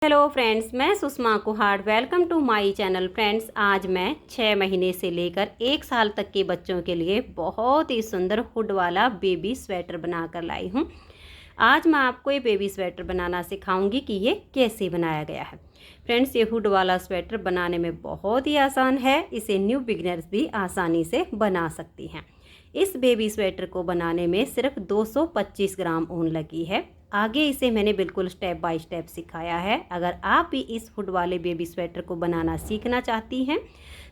Hello friends, मैं Sushma Kuhar. Welcome to my channel. Friends, आज मैं 6 महीने से लेकर 1 साल तक के बच्चों के लिए बहुत ही सुंदर हुड वाला बेबी स्वेटर बना कर लाई हूँ। आज मैं आपको ये बेबी स्वेटर बनाना सिखाऊंगी कि ये कैसे बनाया गया है। फ्रेंड्स, ये हुड वाला स्वेटर बनाने में बहुत ही आसान है। इसे न्यू बिगिनर्स भी आसानी से बना सकती हैं। इस बेबी स्वेटर को बनाने में सिर्फ 225 ग्राम ऊन लगी है। आगे इसे मैंने बिल्कुल स्टेप बाय स्टेप सिखाया है। अगर आप भी इस हुड वाले बेबी स्वेटर को बनाना सीखना चाहती हैं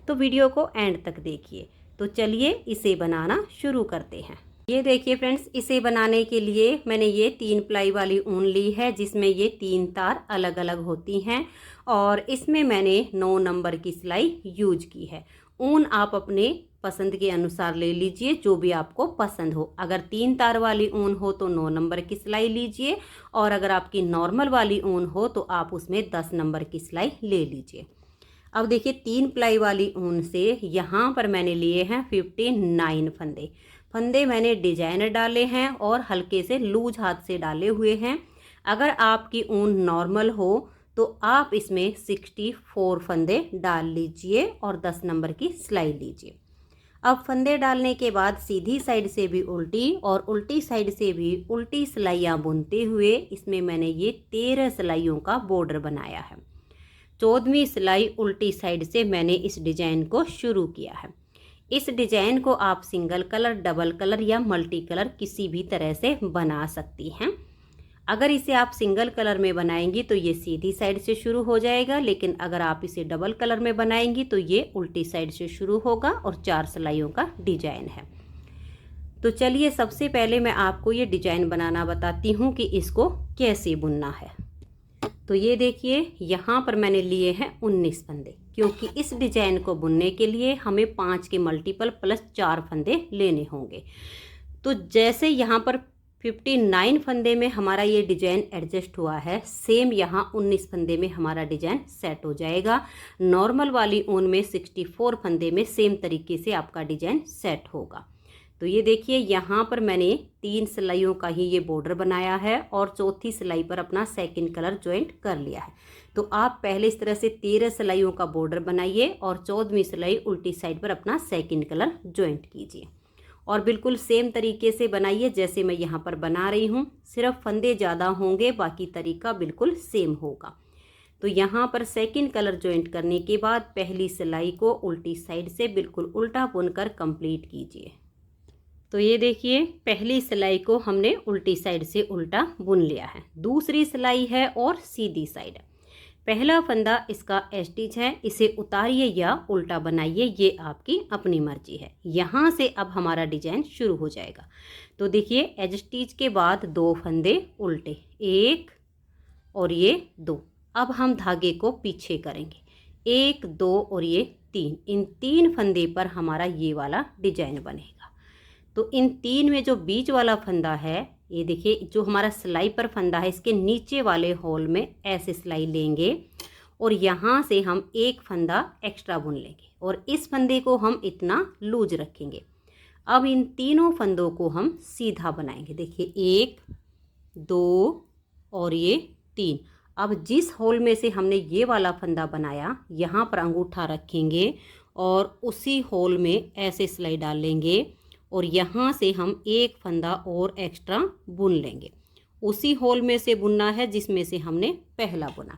तो वीडियो को एंड तक देखिए। तो चलिए इसे बनाना शुरू करते हैं। ये देखिए फ्रेंड्स, इसे बनाने के लिए मैंने ये 3 प्लाई वाली ऊन ली है, जिसमें ये 3 तार अलग अलग होती हैं और इसमें मैंने 9 नंबर की सिलाई यूज की है। ऊन आप अपने पसंद के अनुसार ले लीजिए, जो भी आपको पसंद हो। अगर 3 तार वाली ऊन हो तो 9 नंबर की सिलाई लीजिए, और अगर आपकी नॉर्मल वाली ऊन हो तो आप उसमें 10 नंबर की सिलाई ले लीजिए। अब देखिए, 3 प्लाई वाली ऊन से यहाँ पर मैंने लिए हैं 59 फंदे। फंदे मैंने डिजाइनर डाले हैं और हल्के से लूज हाथ से डाले हुए हैं। अगर आपकी ऊन नॉर्मल हो तो आप इसमें 64 फंदे डाल लीजिए और 10 नंबर की सिलाई लीजिए। अब फंदे डालने के बाद सीधी साइड से भी उल्टी और उल्टी साइड से भी उल्टी सिलाइयाँ बुनते हुए इसमें मैंने ये 13 सिलाइयों का बॉर्डर बनाया है। 14वीं सिलाई उल्टी साइड से मैंने इस डिजाइन को शुरू किया है। इस डिजाइन को आप सिंगल कलर, डबल कलर या मल्टी कलर किसी भी तरह से बना सकती हैं। अगर इसे आप सिंगल कलर में बनाएंगी तो ये सीधी साइड से शुरू हो जाएगा, लेकिन अगर आप इसे डबल कलर में बनाएंगी तो ये उल्टी साइड से शुरू होगा और 4 सिलाइयों का डिजाइन है। तो चलिए सबसे पहले मैं आपको ये डिजाइन बनाना बताती हूँ कि इसको कैसे बुनना है। तो ये देखिए, यहाँ पर मैंने लिए हैं 19 फंदे, क्योंकि इस डिजाइन को बुनने के लिए हमें 5 के मल्टीपल प्लस 4 फंदे लेने होंगे। तो जैसे यहाँ पर 59 फंदे में हमारा ये डिजाइन एडजस्ट हुआ है, सेम यहाँ 19 फंदे में हमारा डिजाइन सेट हो जाएगा। नॉर्मल वाली ऊन में 64 फंदे में सेम तरीके से आपका डिजाइन सेट होगा। तो ये देखिए, यहाँ पर मैंने 3 सिलाइयों का ही ये बॉर्डर बनाया है और चौथी सिलाई पर अपना सेकंड कलर ज्वाइंट कर लिया है। तो आप पहले इस तरह से 13 सिलाइयों का बॉर्डर बनाइए और 14वीं सिलाई उल्टी साइड पर अपना सेकंड कलर ज्वाइंट कीजिए और बिल्कुल सेम तरीके से बनाइए जैसे मैं यहाँ पर बना रही हूँ। सिर्फ फंदे ज़्यादा होंगे, बाकी तरीका बिल्कुल सेम होगा। तो यहाँ पर सेकंड कलर ज्वाइंट करने के बाद पहली सिलाई को उल्टी साइड से बिल्कुल उल्टा बुनकर कंप्लीट कीजिए। तो ये देखिए, पहली सिलाई को हमने उल्टी साइड से उल्टा बुन लिया है। दूसरी सिलाई है और सीधी साइड। पहला फंदा इसका स्टिच है, इसे उतारिए या उल्टा बनाइए, ये आपकी अपनी मर्जी है। यहाँ से अब हमारा डिजाइन शुरू हो जाएगा। तो देखिए, एज स्टिच के बाद 2 फंदे उल्टे, 1 और ये 2। अब हम धागे को पीछे करेंगे, 1 2 और ये 3। इन 3 फंदे पर हमारा ये वाला डिजाइन बनेगा। तो इन 3 में जो बीच वाला फंदा है, ये देखिए, जो हमारा सिलाई पर फंदा है, इसके नीचे वाले होल में ऐसे सिलाई लेंगे और यहाँ से हम 1 फंदा एक्स्ट्रा बुन लेंगे और इस फंदे को हम इतना लूज रखेंगे। अब इन तीनों फंदों को हम सीधा बनाएंगे। देखिए, 1 2 और ये 3। अब जिस होल में से हमने ये वाला फंदा बनाया, यहाँ पर अंगूठा रखेंगे और उसी होल में ऐसे सिलाई डाल लेंगे और यहाँ से हम 1 फंदा और एक्स्ट्रा बुन लेंगे। उसी होल में से बुनना है जिसमें से हमने पहला बुना,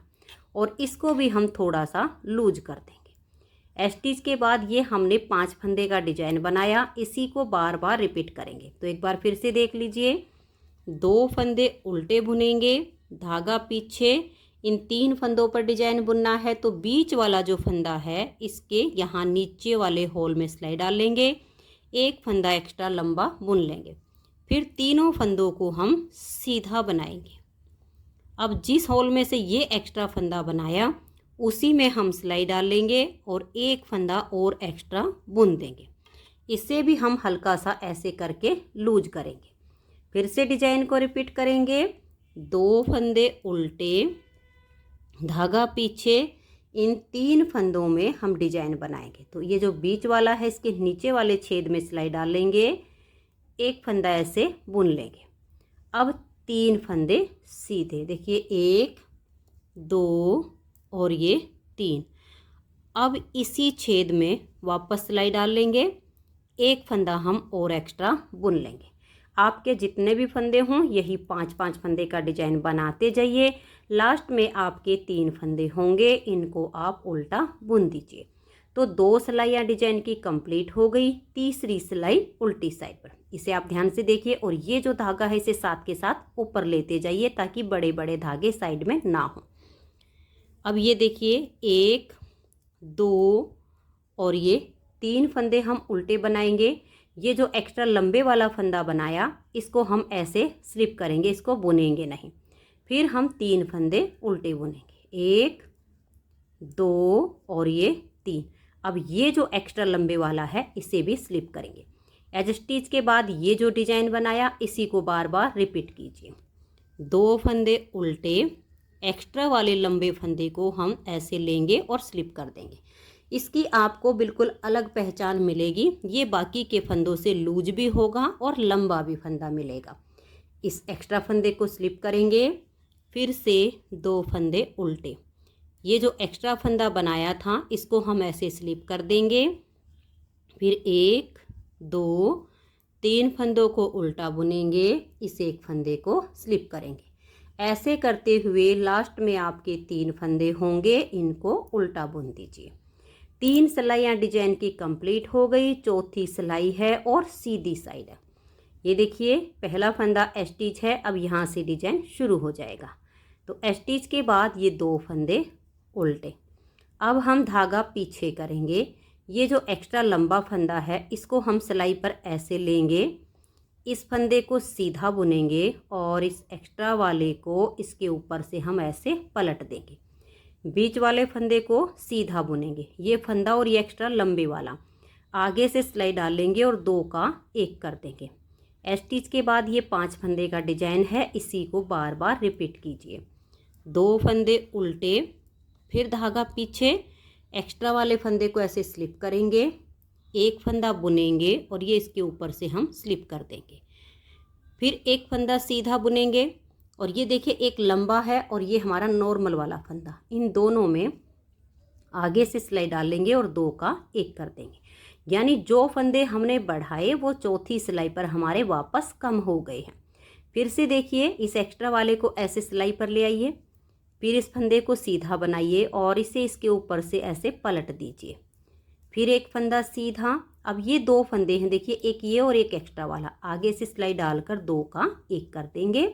और इसको भी हम थोड़ा सा लूज कर देंगे। स्टिच के बाद ये हमने 5 फंदे का डिजाइन बनाया, इसी को बार बार रिपीट करेंगे। तो एक बार फिर से देख लीजिए, 2 फंदे उल्टे बुनेंगे, धागा पीछे, इन 3 फंदों पर डिजाइन बुनना है। तो बीच वाला जो फंदा है, इसके यहाँ नीचे वाले होल में सिलाई डाल लेंगे, 1 फंदा एक्स्ट्रा लंबा बुन लेंगे। फिर तीनों फंदों को हम सीधा बनाएंगे। अब जिस होल में से ये एक्स्ट्रा फंदा बनाया, उसी में हम सिलाई डाल लेंगे और 1 फंदा और एक्स्ट्रा बुन देंगे। इसे भी हम हल्का सा ऐसे करके लूज करेंगे। फिर से डिजाइन को रिपीट करेंगे, 2 फंदे उल्टे, धागा पीछे, इन 3 फंदों में हम डिजाइन बनाएंगे। तो ये जो बीच वाला है, इसके नीचे वाले छेद में सिलाई डाल लेंगे, 1 फंदा ऐसे बुन लेंगे। अब 3 फंदे सीधे, देखिए, 1 2 और ये 3। अब इसी छेद में वापस सिलाई डाल लेंगे, एक फंदा हम और एक्स्ट्रा बुन लेंगे। आपके जितने भी फंदे हों यही 5-5 फंदे का डिजाइन बनाते जाइए। लास्ट में आपके 3 फंदे होंगे, इनको आप उल्टा बुन दीजिए। तो 2 सिलाइयाँ डिजाइन की कंप्लीट हो गई, तीसरी सिलाई उल्टी साइड पर। इसे आप ध्यान से देखिए और ये जो धागा है इसे साथ के साथ ऊपर लेते जाइए ताकि बड़े बड़े धागे साइड में ना हो। अब ये देखिए 1 2 और ये 3 फंदे हम उल्टे बनाएंगे। ये जो एक्स्ट्रा लंबे वाला फंदा बनाया इसको हम ऐसे स्लिप करेंगे, इसको बुनेंगे नहीं। फिर हम 3 फंदे उल्टे बुनेंगे, 1 2 और ये 3। अब ये जो एक्स्ट्रा लंबे वाला है इसे भी स्लिप करेंगे। एज स्टिच के बाद ये जो डिजाइन बनाया इसी को बार बार रिपीट कीजिए। 2 फंदे उल्टे, एक्स्ट्रा वाले लंबे फंदे को हम ऐसे लेंगे और स्लिप कर देंगे। इसकी आपको बिल्कुल अलग पहचान मिलेगी। ये बाकी के फंदों से लूज भी होगा और लंबा भी फंदा मिलेगा। इस एक्स्ट्रा फंदे को स्लिप करेंगे, फिर से 2 फंदे उल्टे। ये जो एक्स्ट्रा फंदा बनाया था इसको हम ऐसे स्लिप कर देंगे। फिर 1 2 3 फंदों को उल्टा बुनेंगे, इस एक फंदे को स्लिप करेंगे। ऐसे करते हुए लास्ट में आपके 3 फंदे होंगे, इनको उल्टा बुन दीजिए। 3 सिलाइयाँ डिजाइन की कंप्लीट हो गई। चौथी सिलाई है और सीधी साइड है। ये देखिए पहला फंदा स्टिच है, अब यहाँ से डिजाइन शुरू हो जाएगा। तो स्टिच के बाद ये 2 फंदे उल्टे। अब हम धागा पीछे करेंगे। ये जो एक्स्ट्रा लंबा फंदा है इसको हम सिलाई पर ऐसे लेंगे, इस फंदे को सीधा बुनेंगे और इस एक्स्ट्रा वाले को इसके ऊपर से हम ऐसे पलट देंगे। बीच वाले फंदे को सीधा बुनेंगे, ये फंदा और ये एक्स्ट्रा लंबे वाला आगे से सिलाई डाल लेंगे और 2 का 1 कर देंगे। स्टिच के बाद ये 5 फंदे का डिजाइन है, इसी को बार बार रिपीट कीजिए। 2 फंदे उल्टे, फिर धागा पीछे, एक्स्ट्रा वाले फंदे को ऐसे स्लिप करेंगे, एक फंदा बुनेंगे और ये इसके ऊपर से हम स्लिप कर देंगे। फिर एक फंदा सीधा बुनेंगे और ये देखिए एक लंबा है और ये हमारा नॉर्मल वाला फंदा, इन दोनों में आगे से सिलाई डाल लेंगे और 2 का 1 कर देंगे। यानी जो फंदे हमने बढ़ाए वो चौथी सिलाई पर हमारे वापस कम हो गए हैं। फिर से देखिए इस एक्स्ट्रा वाले को ऐसे सिलाई पर ले आइए, फिर इस फंदे को सीधा बनाइए और इसे इसके ऊपर से ऐसे पलट दीजिए। फिर एक फंदा सीधा। अब ये 2 फंदे हैं, देखिए एक ये और एक एक्स्ट्रा वाला, आगे से सिलाई डालकर 2 का 1 कर देंगे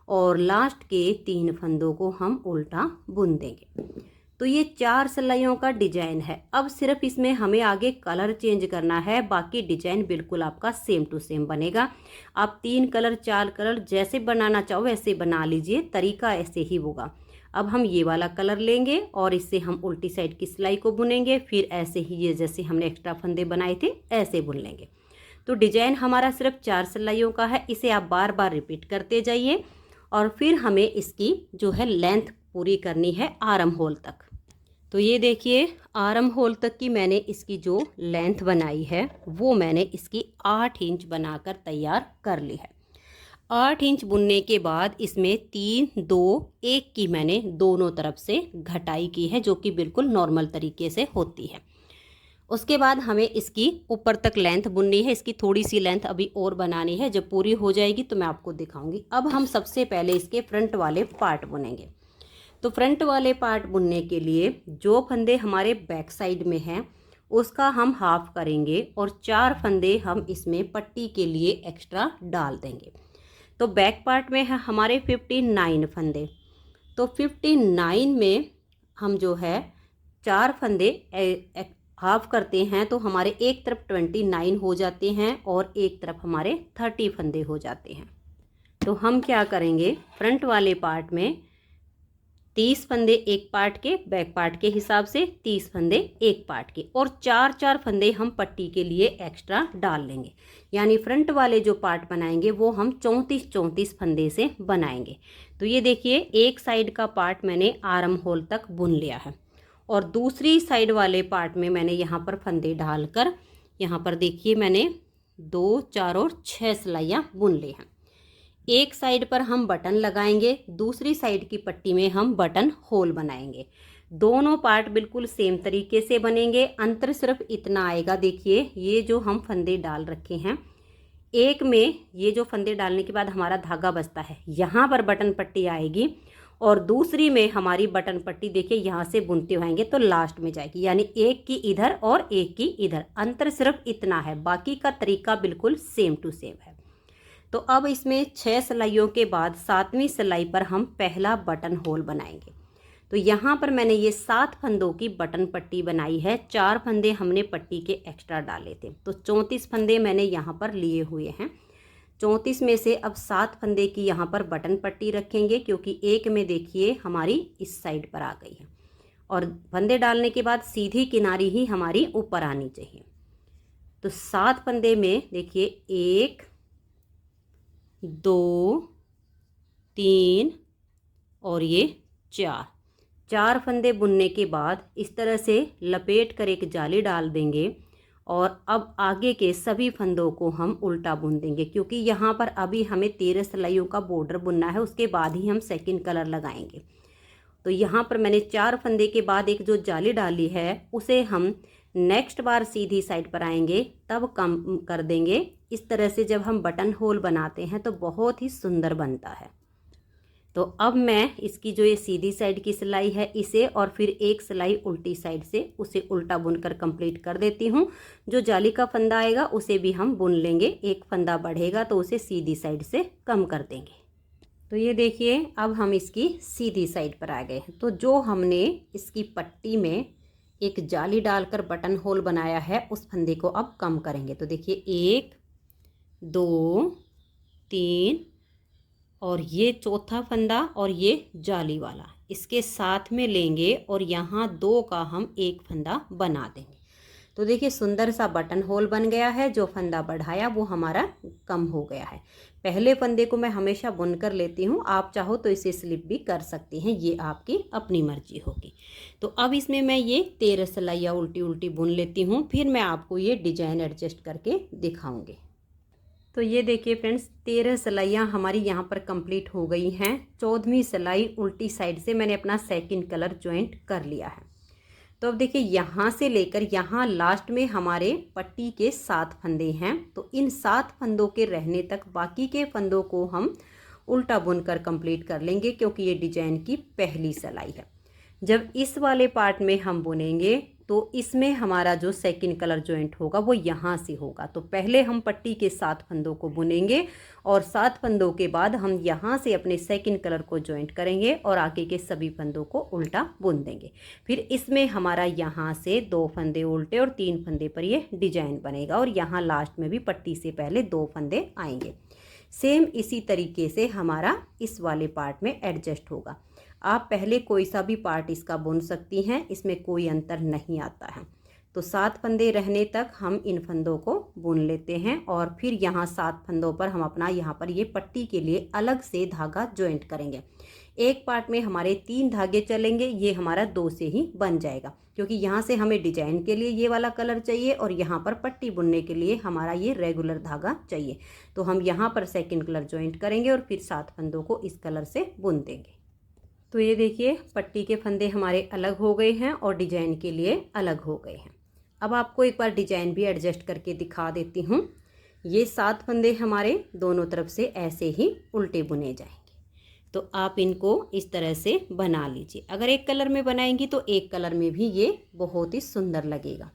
और लास्ट के 3 फंदों को हम उल्टा बुन देंगे। तो ये 4 सिलाइयों का डिजाइन है। अब सिर्फ इसमें हमें आगे कलर चेंज करना है, बाकी डिजाइन बिल्कुल आपका सेम टू सेम बनेगा। आप 3 कलर 4 कलर जैसे बनाना चाहो वैसे बना लीजिए, तरीका ऐसे ही होगा। अब हम ये वाला कलर लेंगे और इससे हम उल्टी साइड की सिलाई को बुनेंगे, फिर ऐसे ही ये जैसे हमने एक्स्ट्रा फंदे बनाए थे ऐसे बुन लेंगे। तो डिजाइन हमारा सिर्फ 4 सिलाइयों का है, इसे आप बार बार रिपीट करते जाइए और फिर हमें इसकी जो है लेंथ पूरी करनी है आर्म होल तक। तो ये देखिए आर्म होल तक की मैंने इसकी जो लेंथ बनाई है वो मैंने इसकी 8 इंच बनाकर तैयार कर ली है। 8 इंच बुनने के बाद इसमें 3 2 1 की मैंने दोनों तरफ से घटाई की है, जो कि बिल्कुल नॉर्मल तरीके से होती है। उसके बाद हमें इसकी ऊपर तक लेंथ बुननी है। इसकी थोड़ी सी लेंथ अभी और बनानी है, जब पूरी हो जाएगी तो मैं आपको दिखाऊंगी। अब हम सबसे पहले इसके फ्रंट वाले पार्ट बुनेंगे। तो फ्रंट वाले पार्ट बुनने के लिए जो फंदे हमारे बैक साइड में हैं उसका हम हाफ करेंगे और 4 फंदे हम इसमें पट्टी के लिए एक्स्ट्रा डाल देंगे। तो बैक पार्ट में है हमारे 59 फंदे। तो 59 में हम जो है 4 फंदे हाफ करते हैं तो हमारे एक तरफ 29 हो जाते हैं और एक तरफ हमारे 30 फंदे हो जाते हैं। तो हम क्या करेंगे, फ्रंट वाले पार्ट में 30 फंदे एक पार्ट के, बैक पार्ट के हिसाब से 30 फंदे एक पार्ट के, और 4 फंदे हम पट्टी के लिए एक्स्ट्रा डाल लेंगे। यानी फ्रंट वाले जो पार्ट बनाएंगे वो हम 34 फंदे से बनाएंगे। तो ये देखिए एक साइड का पार्ट मैंने आर्म होल तक बुन लिया है और दूसरी साइड वाले पार्ट में मैंने यहाँ पर फंदे डालकर यहाँ पर देखिए मैंने 2 4 और 6 सिलाइयाँ बुन ली हैं। एक साइड पर हम बटन लगाएंगे, दूसरी साइड की पट्टी में हम बटन होल बनाएंगे। दोनों पार्ट बिल्कुल सेम तरीके से बनेंगे, अंतर सिर्फ इतना आएगा। देखिए ये जो हम फंदे डाल रखे हैं, एक में ये जो फंदे डालने के बाद हमारा धागा बचता है, यहाँ पर बटन पट्टी आएगी और दूसरी में हमारी बटन पट्टी देखिए यहाँ से बुनते हुएंगे तो लास्ट में जाएगी, यानी एक की इधर और एक की इधर। अंतर सिर्फ इतना है, बाकी का तरीका बिल्कुल सेम टू सेम है। तो अब इसमें 6 सिलाइयों के बाद 7वीं सिलाई पर हम पहला बटन होल बनाएंगे। तो यहाँ पर मैंने ये 7 फंदों की बटन पट्टी बनाई है। 4 फंदे हमने पट्टी के एक्स्ट्रा डाले थे, तो 34 फंदे मैंने यहाँ पर लिए हुए हैं। 34 में से अब 7 फंदे की यहाँ पर बटन पट्टी रखेंगे, क्योंकि एक में देखिए हमारी इस साइड पर आ गई है और फंदे डालने के बाद सीधी किनारी ही हमारी ऊपर आनी चाहिए। तो 7 फंदे में देखिए 1 2 3 और ये 4 फंदे बुनने के बाद इस तरह से लपेट कर एक जाली डाल देंगे और अब आगे के सभी फंदों को हम उल्टा बुन देंगे, क्योंकि यहाँ पर अभी हमें 13 सिलाइयों का बॉर्डर बुनना है, उसके बाद ही हम सेकंड कलर लगाएंगे। तो यहाँ पर मैंने 4 फंदे के बाद एक जो जाली डाली है उसे हम नेक्स्ट बार सीधी साइड पर आएंगे तब कम कर देंगे। इस तरह से जब हम बटन होल बनाते हैं तो बहुत ही सुंदर बनता है। तो अब मैं इसकी जो ये सीधी साइड की सिलाई है इसे और फिर एक सिलाई उल्टी साइड से उसे उल्टा बुनकर कंप्लीट कर देती हूँ। जो जाली का फंदा आएगा उसे भी हम बुन लेंगे, एक फंदा बढ़ेगा तो उसे सीधी साइड से कम कर देंगे। तो ये देखिए अब हम इसकी सीधी साइड पर आ गए हैं। तो जो हमने इसकी पट्टी में एक जाली डालकर बटन होल बनाया है उस फंदे को अब कम करेंगे। तो देखिए 1 2 3 और ये चौथा फंदा और ये जाली वाला इसके साथ में लेंगे और यहाँ 2 का हम एक फंदा बना देंगे। तो देखिए सुंदर सा बटन होल बन गया है। जो फंदा बढ़ाया वो हमारा कम हो गया है। पहले फंदे को मैं हमेशा बुन कर लेती हूँ, आप चाहो तो इसे स्लिप भी कर सकती हैं, ये आपकी अपनी मर्जी होगी। तो अब इसमें मैं ये 13 सिलाइयाँ उल्टी उल्टी बुन लेती हूँ, फिर मैं आपको ये डिजाइन एडजस्ट करके दिखाऊंगी। तो ये देखिए फ्रेंड्स 13 सिलाइयाँ हमारी यहाँ पर कंप्लीट हो गई हैं। 14वीं सिलाई उल्टी साइड से मैंने अपना सेकंड कलर ज्वाइंट कर लिया है। तो अब देखिए यहाँ से लेकर यहाँ लास्ट में हमारे पट्टी के 7 फंदे हैं। तो इन 7 फंदों के रहने तक बाकी के फंदों को हम उल्टा बुनकर कंप्लीट कर लेंगे, क्योंकि ये डिजाइन की पहली सिलाई है। जब इस वाले पार्ट में हम बुनेंगे तो इसमें हमारा जो सेकंड कलर जॉइंट होगा वो यहाँ से होगा। तो पहले हम पट्टी के 7 फंदों को बुनेंगे और 7 फंदों के बाद हम यहाँ से अपने सेकंड कलर को जॉइंट करेंगे और आगे के सभी फंदों को उल्टा बुन देंगे। फिर इसमें हमारा यहाँ से 2 फंदे उल्टे और 3 फंदे पर ये डिजाइन बनेगा और यहाँ लास्ट में भी पट्टी से पहले 2 फंदे आएंगे। सेम इसी तरीके से हमारा इस वाले पार्ट में एडजस्ट होगा। आप पहले कोई सा भी पार्ट इसका बुन सकती हैं, इसमें कोई अंतर नहीं आता है। तो 7 फंदे रहने तक हम इन फंदों को बुन लेते हैं और फिर यहाँ 7 फंदों पर हम अपना यहाँ पर ये पट्टी के लिए अलग से धागा ज्वाइंट करेंगे। एक पार्ट में हमारे 3 धागे चलेंगे, ये हमारा 2 से ही बन जाएगा, क्योंकि यहाँ से हमें डिजाइन के लिए ये वाला कलर चाहिए और यहाँ पर पट्टी बुनने के लिए हमारा ये रेगुलर धागा चाहिए। तो हम यहाँ पर सेकंड कलर ज्वाइंट करेंगे और फिर 7 फंदों को इस कलर से बुन देंगे। तो ये देखिए पट्टी के फंदे हमारे अलग हो गए हैं और डिजाइन के लिए अलग हो गए हैं। अब आपको एक बार डिजाइन भी एडजस्ट करके दिखा देती हूँ। ये 7 फंदे हमारे दोनों तरफ से ऐसे ही उल्टे बुने जाएंगे। तो आप इनको इस तरह से बना लीजिए। अगर एक कलर में बनाएंगी तो एक कलर में भी ये बहुत ही सुंदर लगेगा,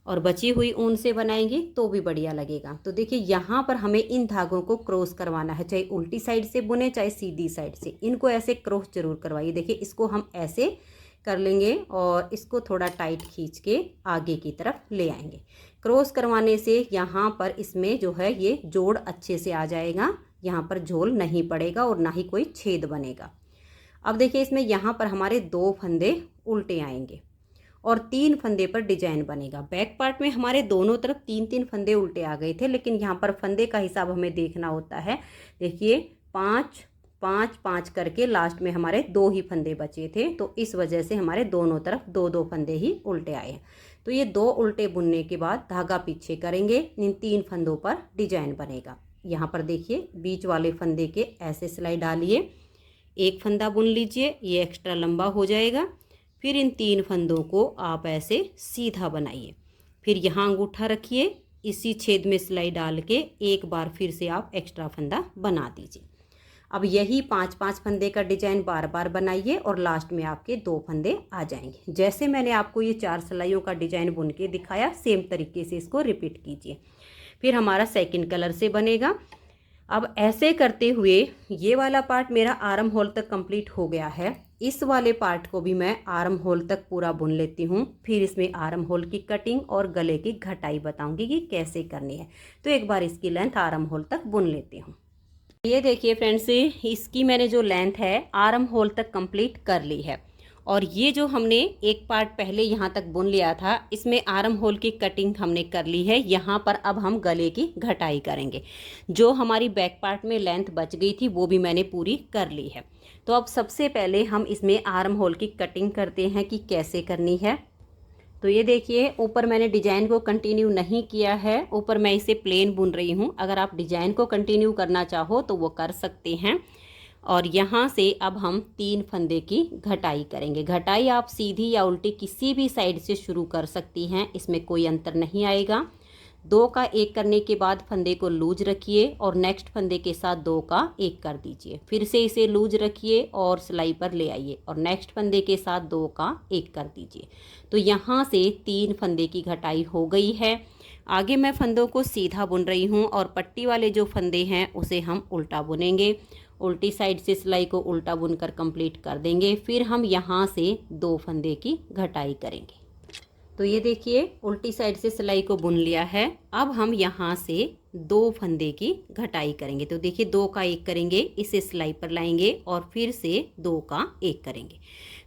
और बची हुई ऊन से बनाएंगी तो भी बढ़िया लगेगा। तो देखिए यहाँ पर हमें इन धागों को क्रॉस करवाना है, चाहे उल्टी साइड से बुने चाहे सीधी साइड से, इनको ऐसे क्रॉस जरूर करवाइए। देखिए इसको हम ऐसे कर लेंगे और इसको थोड़ा टाइट खींच के आगे की तरफ ले आएंगे। क्रॉस करवाने से यहाँ पर इसमें जो है ये जोड़ अच्छे से आ जाएगा, यहाँ पर झोल नहीं पड़ेगा और ना ही कोई छेद बनेगा। अब देखिए इसमें यहाँ पर हमारे 2 फंदे उल्टे आएंगे और 3 फंदे पर डिजाइन बनेगा। बैक पार्ट में हमारे दोनों तरफ 3-3 फंदे उल्टे आ गए थे, लेकिन यहाँ पर फंदे का हिसाब हमें देखना होता है। देखिए 5 5 5 करके लास्ट में हमारे 2 ही फंदे बचे थे, तो इस वजह से हमारे दोनों तरफ 2-2 फंदे ही उल्टे आए हैं। तो ये 2 उल्टे बुनने के बाद धागा पीछे करेंगे, इन 3 फंदों पर डिजाइन बनेगा। यहाँ पर देखिए बीच वाले फंदे के ऐसे सिलाई डालिए, एक फंदा बुन लीजिए, ये एक्स्ट्रा लंबा हो जाएगा। फिर इन 3 फंदों को आप ऐसे सीधा बनाइए। फिर यहाँ अंगूठा रखिए, इसी छेद में सिलाई डाल के एक बार फिर से आप एक्स्ट्रा फंदा बना दीजिए। अब यही 5-5 फंदे का डिजाइन बार बार बनाइए और लास्ट में आपके 2 फंदे आ जाएंगे। जैसे मैंने आपको ये 4 सिलाइयों का डिजाइन बुन के दिखाया, सेम तरीके से इसको रिपीट कीजिए। फिर हमारा सेकंड कलर से बनेगा। अब ऐसे करते हुए ये वाला पार्ट मेरा आर्म होल तक कंप्लीट हो गया है। इस वाले पार्ट को भी मैं आर्म होल तक पूरा बुन लेती हूँ। फिर इसमें आर्म होल की कटिंग और गले की घटाई बताऊंगी कि कैसे करनी है। तो एक बार इसकी लेंथ आर्म होल तक बुन लेती हूँ। ये देखिए फ्रेंड्स, इसकी मैंने जो लेंथ है आर्म होल तक कंप्लीट कर ली है। और ये जो हमने एक पार्ट पहले यहाँ तक बुन लिया था, इसमें आर्म होल की कटिंग हमने कर ली है। यहाँ पर अब हम गले की घटाई करेंगे। जो हमारी बैक पार्ट में लेंथ बच गई थी वो भी मैंने पूरी कर ली है। तो अब सबसे पहले हम इसमें आर्म होल की कटिंग करते हैं कि कैसे करनी है। तो ये देखिए, ऊपर मैंने डिजाइन को कंटिन्यू नहीं किया है, ऊपर मैं इसे प्लेन बुन रही हूँ। अगर आप डिजाइन को कंटिन्यू करना चाहो तो वो कर सकते हैं। और यहाँ से अब हम 3 फंदे की घटाई करेंगे। घटाई आप सीधी या उल्टी किसी भी साइड से शुरू कर सकती हैं, इसमें कोई अंतर नहीं आएगा। 2 का 1 करने के बाद फंदे को लूज रखिए और नेक्स्ट फंदे के साथ 2 का 1 कर दीजिए। फिर से इसे लूज रखिए और सिलाई पर ले आइए और नेक्स्ट फंदे के साथ 2 का 1 कर दीजिए। तो यहाँ से 3 फंदे की घटाई हो गई है। आगे मैं फंदों को सीधा बुन रही हूँ और पट्टी वाले जो फंदे हैं उसे हम उल्टा बुनेंगे। उल्टी साइड से सिलाई को उल्टा बुनकर कंप्लीट कर देंगे। फिर हम यहाँ से 2 फंदे की घटाई करेंगे। तो ये देखिए, उल्टी साइड से सिलाई को बुन लिया है। अब हम यहाँ से 2 फंदे की घटाई करेंगे। तो देखिए 2 का 1 करेंगे, इसे सिलाई पर लाएंगे और फिर से 2 का 1 करेंगे।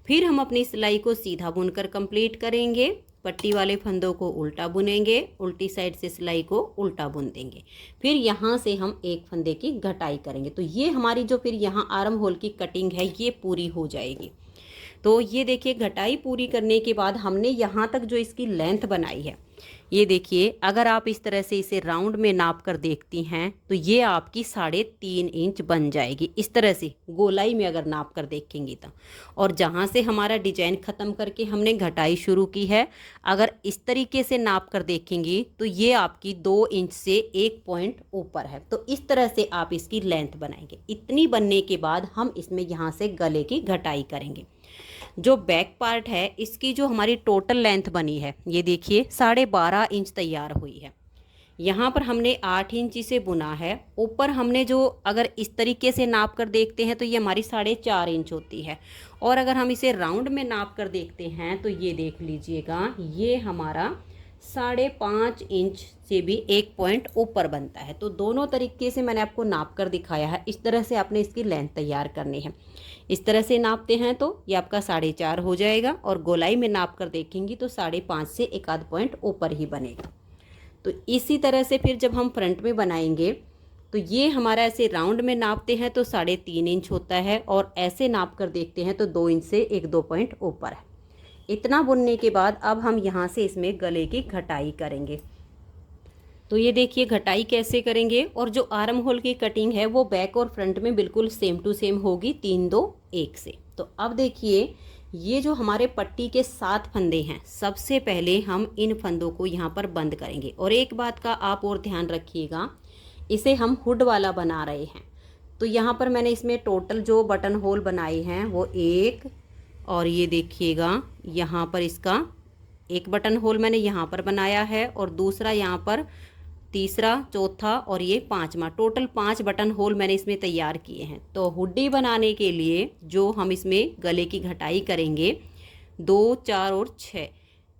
फिर हम अपनी सिलाई को सीधा बुनकर कंप्लीट करेंगे। पट्टी वाले फंदों को उल्टा बुनेंगे, उल्टी साइड से सिलाई को उल्टा बुन देंगे। फिर यहाँ से हम 1 फंदे की घटाई करेंगे। तो ये हमारी जो फिर यहाँ आर्म होल की कटिंग है ये पूरी हो जाएगी। तो ये देखिए, घटाई पूरी करने के बाद हमने यहाँ तक जो इसकी लेंथ बनाई है, ये देखिए, अगर आप इस तरह से इसे राउंड में नाप कर देखती हैं तो ये आपकी 3.5 इंच बन जाएगी। इस तरह से गोलाई में अगर नाप कर देखेंगी तो। और जहाँ से हमारा डिजाइन ख़त्म करके हमने घटाई शुरू की है, अगर इस तरीके से नाप कर देखेंगी तो ये आपकी 2 इंच से 1 पॉइंट ऊपर है। तो इस तरह से आप इसकी लेंथ बनाएंगे। इतनी बनने के बाद हम इसमें यहाँ से गले की घटाई करेंगे। जो बैक पार्ट है इसकी जो हमारी टोटल लेंथ बनी है, ये देखिए 12.5 इंच तैयार हुई है। यहाँ पर हमने 8 इंच इसे बुना है। ऊपर हमने जो अगर इस तरीके से नाप कर देखते हैं तो ये हमारी 4.5 इंच होती है। और अगर हम इसे राउंड में नाप कर देखते हैं तो ये देख लीजिएगा, ये हमारा 5.5 इंच से भी 1 पॉइंट ऊपर बनता है। तो दोनों तरीके से मैंने आपको नाप कर दिखाया है। इस तरह से आपने इसकी लेंथ तैयार करनी है। इस तरह से नापते हैं तो ये आपका 4.5 हो जाएगा और गोलाई में नाप कर देखेंगी तो 5.5 से 1 पॉइंट ऊपर ही बनेगा। तो इसी तरह से फिर जब हम फ्रंट में बनाएंगे तो ये हमारा ऐसे राउंड में नापते हैं तो 3.5 इंच होता है और ऐसे नाप कर देखते हैं तो 2 इंच से 1-2 पॉइंट ऊपर है। इतना बुनने के बाद अब हम यहाँ से इसमें गले की घटाई करेंगे। तो ये देखिए घटाई कैसे करेंगे। और जो आर्म होल की कटिंग है वो बैक और फ्रंट में बिल्कुल सेम टू सेम होगी, 3-2-1 से। तो अब देखिए, ये जो हमारे पट्टी के 7 फंदे हैं, सबसे पहले हम इन फंदों को यहाँ पर बंद करेंगे। और एक बात का आप और ध्यान रखिएगा, इसे हम हुड वाला बना रहे हैं। तो यहाँ पर मैंने इसमें टोटल जो बटन होल बनाए हैं वो 1, और ये देखिएगा यहाँ पर इसका 1 बटन होल मैंने यहाँ पर बनाया है और दूसरा यहाँ पर, तीसरा, चौथा और ये 5वां, टोटल 5 बटन होल मैंने इसमें तैयार किए हैं। तो हुड्डी बनाने के लिए जो हम इसमें गले की घटाई करेंगे, 2, 4 और 6,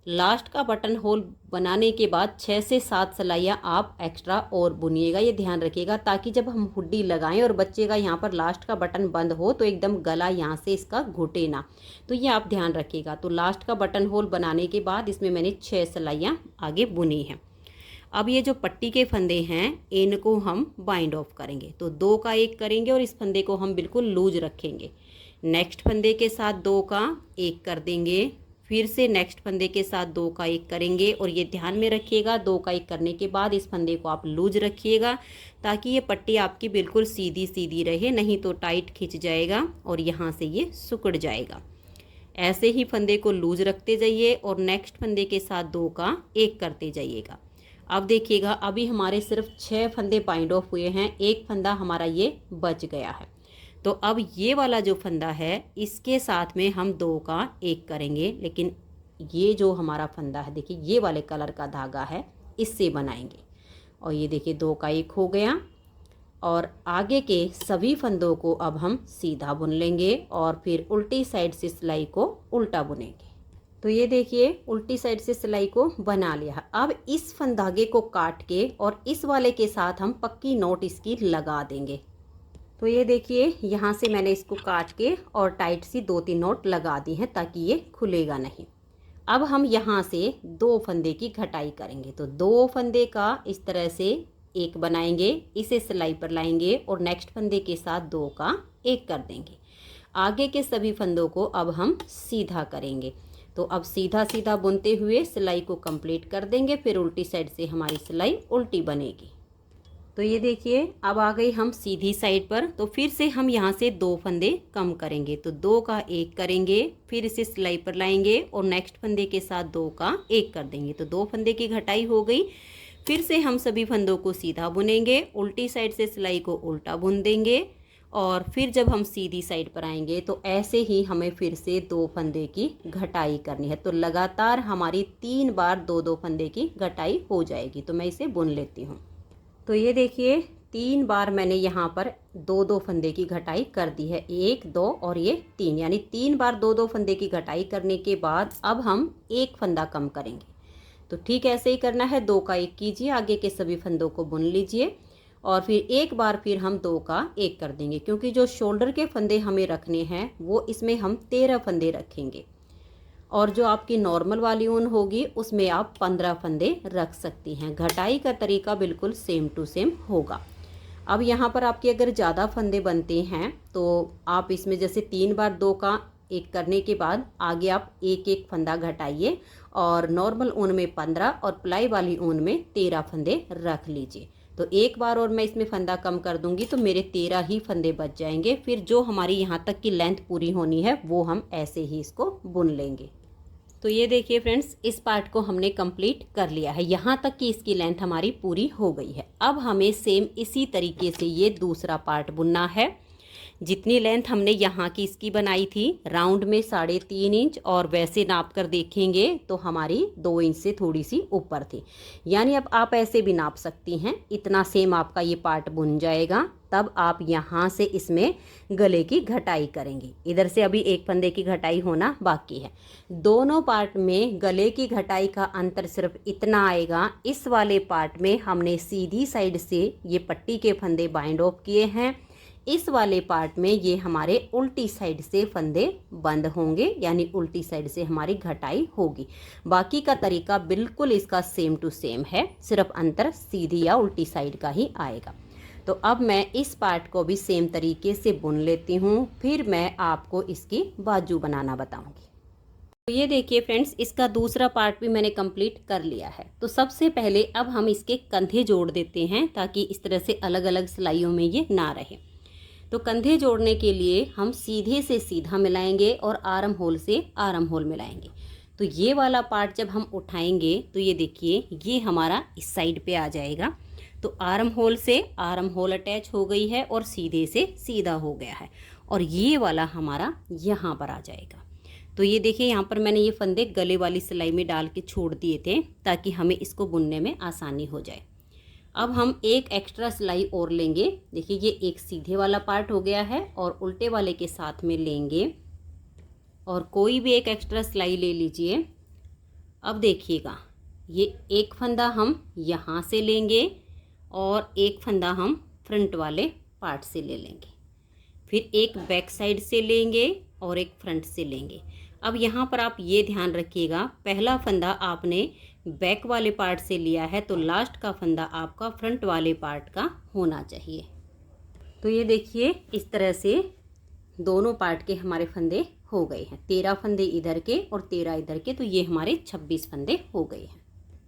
लास्ट का बटन होल बनाने के बाद 6 से 7 सिलाइयाँ आप एक्स्ट्रा और बुनिएगा। ये ध्यान रखिएगा ताकि जब हम हुड्डी लगाएं और बच्चे का यहाँ पर लास्ट का बटन बंद हो तो एकदम गला यहाँ से इसका घुटे ना। तो ये आप ध्यान रखिएगा। तो लास्ट का बटन होल बनाने के बाद इसमें मैंने 6 सिलाइयाँ आगे बुनी हैं। अब ये जो पट्टी के फंदे हैं इनको हम बाइंड ऑफ करेंगे। तो 2 का 1 करेंगे और इस फंदे को हम बिल्कुल लूज रखेंगे। नेक्स्ट फंदे के साथ 2 का 1 कर देंगे, फिर से नेक्स्ट फंदे के साथ 2 का 1 करेंगे। और ये ध्यान में रखिएगा 2 का 1 करने के बाद इस फंदे को आप लूज रखिएगा ताकि ये पट्टी आपकी बिल्कुल सीधी सीधी रहे, नहीं तो टाइट खिंच जाएगा और यहाँ से ये सिकुड़ जाएगा। ऐसे ही फंदे को लूज रखते जाइए और नेक्स्ट फंदे के साथ 2 का 1 करते जाइएगा। अब देखिएगा अभी हमारे सिर्फ 6 फंदे बाइंड ऑफ हुए हैं, एक फंदा हमारा ये बच गया है। तो अब ये वाला जो फंदा है इसके साथ में हम 2 का 1 करेंगे, लेकिन ये जो हमारा फंदा है देखिए ये वाले कलर का धागा है, इससे बनाएंगे। और ये देखिए 2 का 1 हो गया और आगे के सभी फंदों को अब हम सीधा बुन लेंगे और फिर उल्टी साइड से सिलाई को उल्टा बुनेंगे। तो ये देखिए उल्टी साइड से सिलाई को बना लिया। अब इस फंदागे को काट के और इस वाले के साथ हम पक्की नोट इसकी लगा देंगे। तो ये देखिए यहाँ से मैंने इसको काट के और टाइट सी 2-3 नोट लगा दी हैं ताकि ये खुलेगा नहीं। अब हम यहाँ से 2 फंदे की घटाई करेंगे। तो 2 फंदे का इस तरह से 1 बनाएंगे, इसे सिलाई पर लाएंगे और नेक्स्ट फंदे के साथ 2 का 1 कर देंगे। आगे के सभी फंदों को अब हम सीधा करेंगे। तो अब सीधा सीधा बुनते हुए सिलाई को कंप्लीट कर देंगे, फिर उल्टी साइड से हमारी सिलाई उल्टी बनेगी। तो ये देखिए अब आ गई हम सीधी साइड पर। तो फिर से हम यहाँ से 2 फंदे कम करेंगे। तो 2 का 1 करेंगे, फिर इसे सिलाई पर लाएंगे और नेक्स्ट फंदे के साथ 2 का 1 कर देंगे। तो 2 फंदे की घटाई हो गई। फिर से हम सभी फंदों को सीधा बुनेंगे, उल्टी साइड से सिलाई को उल्टा बुन देंगे और फिर जब हम सीधी साइड पर आएंगे तो ऐसे ही हमें फिर से 2 फंदे की घटाई करनी है। तो लगातार हमारी 3 बार 2-2 फंदे की घटाई हो जाएगी। तो मैं इसे बुन लेती हूँ। तो ये देखिए 3 बार मैंने यहाँ पर 2-2 फंदे की घटाई कर दी है, 1, 2 और ये 3, यानी 3 बार 2-2 फंदे की घटाई करने के बाद अब हम 1 फंदा कम करेंगे। तो ठीक ऐसे ही करना है, 2 का 1 कीजिए, आगे के सभी फंदों को बुन लीजिए और फिर एक बार फिर हम 2 का 1 कर देंगे, क्योंकि जो शोल्डर के फंदे हमें रखने हैं वो इसमें हम 13 फंदे रखेंगे और जो आपकी नॉर्मल वाली ऊन होगी उसमें आप 15 फंदे रख सकती हैं। घटाई का तरीका बिल्कुल सेम टू सेम होगा। अब यहाँ पर आपके अगर ज़्यादा फंदे बनते हैं तो आप इसमें जैसे 3 बार 2 का 1 करने के बाद आगे आप 1-1 फंदा घटाइए और नॉर्मल ऊन में 15 और प्लाई वाली ऊन में 13 फंदे रख लीजिए। तो एक बार और मैं इसमें फंदा कम कर दूंगी तो मेरे 13 ही फंदे बच जाएंगे। फिर जो हमारी यहाँ तक की लेंथ पूरी होनी है वो हम ऐसे ही इसको बुन लेंगे। तो ये देखिए फ्रेंड्स इस पार्ट को हमने कंप्लीट कर लिया है, यहाँ तक कि इसकी लेंथ हमारी पूरी हो गई है। अब हमें सेम इसी तरीके से ये दूसरा पार्ट बुनना है। जितनी लेंथ हमने यहाँ की इसकी बनाई थी राउंड में 3.5 इंच और वैसे नाप कर देखेंगे तो हमारी 2 इंच से थोड़ी सी ऊपर थी, यानी अब आप ऐसे भी नाप सकती हैं। इतना सेम आपका ये पार्ट बुन जाएगा। तब आप यहाँ से इसमें गले की घटाई करेंगे। इधर से अभी 1 फंदे की घटाई होना बाकी है। दोनों पार्ट में गले की घटाई का अंतर सिर्फ इतना आएगा, इस वाले पार्ट में हमने सीधी साइड से ये पट्टी के फंदे बाइंड ऑफ किए हैं, इस वाले पार्ट में ये हमारे उल्टी साइड से फंदे बंद होंगे, यानी उल्टी साइड से हमारी घटाई होगी। बाकी का तरीका बिल्कुल इसका सेम टू सेम है, सिर्फ अंतर सीधी या उल्टी साइड का ही आएगा। तो अब मैं इस पार्ट को भी सेम तरीके से बुन लेती हूँ, फिर मैं आपको इसकी बाजू बनाना बताऊँगी। तो ये देखिए फ्रेंड्स इसका दूसरा पार्ट भी मैंने कंप्लीट कर लिया है। तो सबसे पहले अब हम इसके कंधे जोड़ देते हैं ताकि इस तरह से अलग अलग सिलाइयों में ये ना रहे। तो कंधे जोड़ने के लिए हम सीधे से सीधा मिलाएंगे और आर्म होल से आर्म होल मिलाएंगे। तो ये वाला पार्ट जब हम उठाएंगे तो ये देखिए ये हमारा इस साइड पे आ जाएगा। तो आर्म होल से आर्म होल अटैच हो गई है और सीधे से सीधा हो गया है और ये वाला हमारा यहाँ पर आ जाएगा। तो ये देखिए यहाँ पर मैंने ये फंदे गले वाली सिलाई में डाल के छोड़ दिए थे ताकि हमें इसको बुनने में आसानी हो जाए। अब हम एक एक्स्ट्रा सिलाई और लेंगे। देखिए ये एक सीधे वाला पार्ट हो गया है और उल्टे वाले के साथ में लेंगे और कोई भी एक एक्स्ट्रा सिलाई ले लीजिए। अब देखिएगा ये एक फंदा हम यहाँ से लेंगे और एक फंदा हम फ्रंट वाले पार्ट से ले लेंगे, फिर एक बैक साइड से लेंगे और एक फ्रंट से लेंगे। अब यहाँ पर आप ये ध्यान रखिएगा पहला फंदा आपने बैक वाले पार्ट से लिया है तो लास्ट का फंदा आपका फ्रंट वाले पार्ट का होना चाहिए। तो ये देखिए इस तरह से दोनों पार्ट के हमारे फंदे हो गए हैं। 13 फंदे इधर के और 13 इधर के, तो ये हमारे 26 फंदे हो गए हैं।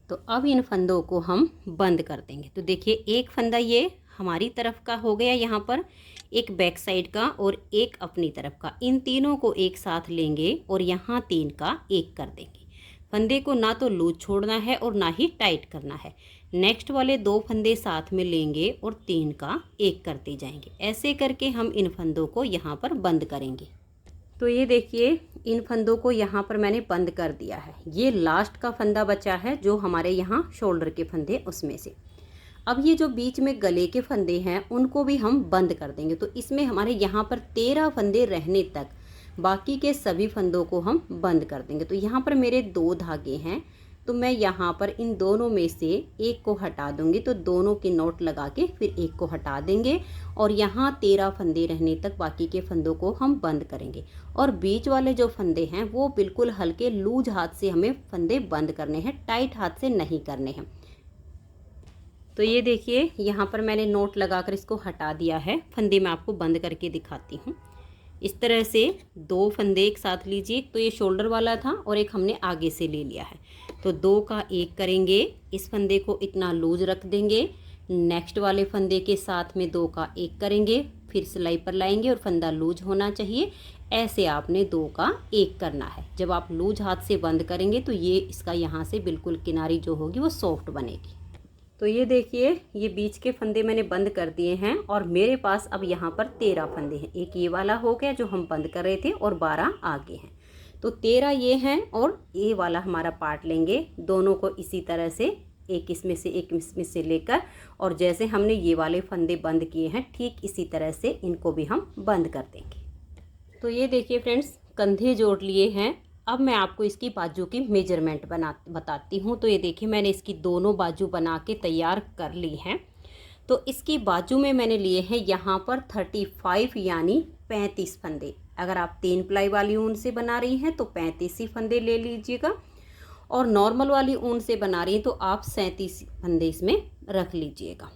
तो अब इन फंदों को हम बंद कर देंगे। तो देखिए एक फंदा ये हमारी तरफ का हो गया यहाँ पर, एक बैक साइड का और एक अपनी तरफ का। इन तीनों को एक साथ लेंगे और यहाँ 3 का एक कर देंगे। फंदे को ना तो लूज छोड़ना है और ना ही टाइट करना है। नेक्स्ट वाले 2 फंदे साथ में लेंगे और 3 का एक करते जाएंगे। ऐसे करके हम इन फंदों को यहाँ पर बंद करेंगे। तो ये देखिए इन फंदों को यहाँ पर मैंने बंद कर दिया है। ये लास्ट का फंदा बचा है जो हमारे यहाँ शोल्डर के फंदे उसमें से। अब ये जो बीच में गले के फंदे हैं उनको भी हम बंद कर देंगे। तो इसमें हमारे यहाँ पर 13 फंदे रहने तक बाकी के सभी फंदों को हम बंद कर देंगे। तो यहाँ पर मेरे 2 धागे हैं, तो मैं यहाँ पर इन दोनों में से एक को हटा दूंगी। तो दोनों की नोट लगा के फिर एक को हटा देंगे और यहाँ 13 फंदे रहने तक बाकी के फंदों को हम बंद करेंगे। और बीच वाले जो फंदे हैं वो बिल्कुल हल्के लूज हाथ से हमें फंदे बंद करने हैं, टाइट हाथ से नहीं करने हैं। तो ये देखिए यहाँ पर मैंने नोट लगाकर इसको हटा दिया है। फंदे मैं आपको बंद करके दिखाती हूँ। इस तरह से 2 फंदे एक साथ लीजिए। तो ये शोल्डर वाला था और एक हमने आगे से ले लिया है, तो 2 का एक करेंगे। इस फंदे को इतना लूज रख देंगे। नेक्स्ट वाले फंदे के साथ में 2 का एक करेंगे, फिर सिलाई पर लाएंगे और फंदा लूज होना चाहिए। ऐसे आपने 2 का एक करना है। जब आप लूज हाथ से बंद करेंगे तो ये इसका यहाँ से बिल्कुल किनारी जो होगी वो सॉफ्ट बनेगी। तो ये देखिए ये बीच के फंदे मैंने बंद कर दिए हैं और मेरे पास अब यहाँ पर 13 फंदे हैं। एक ये वाला हो गया जो हम बंद कर रहे थे और 12 आगे हैं। तो 13 ये हैं और ये वाला हमारा पार्ट लेंगे। दोनों को इसी तरह से एक इसमें से एक इसमें से लेकर, और जैसे हमने ये वाले फंदे बंद किए हैं ठीक इसी तरह से इनको भी हम बंद कर देंगे। तो ये देखिए फ्रेंड्स कंधे जोड़ लिए हैं। अब मैं आपको इसकी बाजू की मेजरमेंट बताती हूँ। तो ये देखिए मैंने इसकी दोनों बाजू बना के तैयार कर ली हैं। तो इसकी बाजू में मैंने लिए हैं यहाँ पर 35 यानी 35 फंदे। अगर आप 3 प्लाई वाली ऊन से बना रही हैं तो 35 ही फंदे ले लीजिएगा, और नॉर्मल वाली ऊन से बना रही हैं तो आप 37 फंदे इसमें रख लीजिएगा।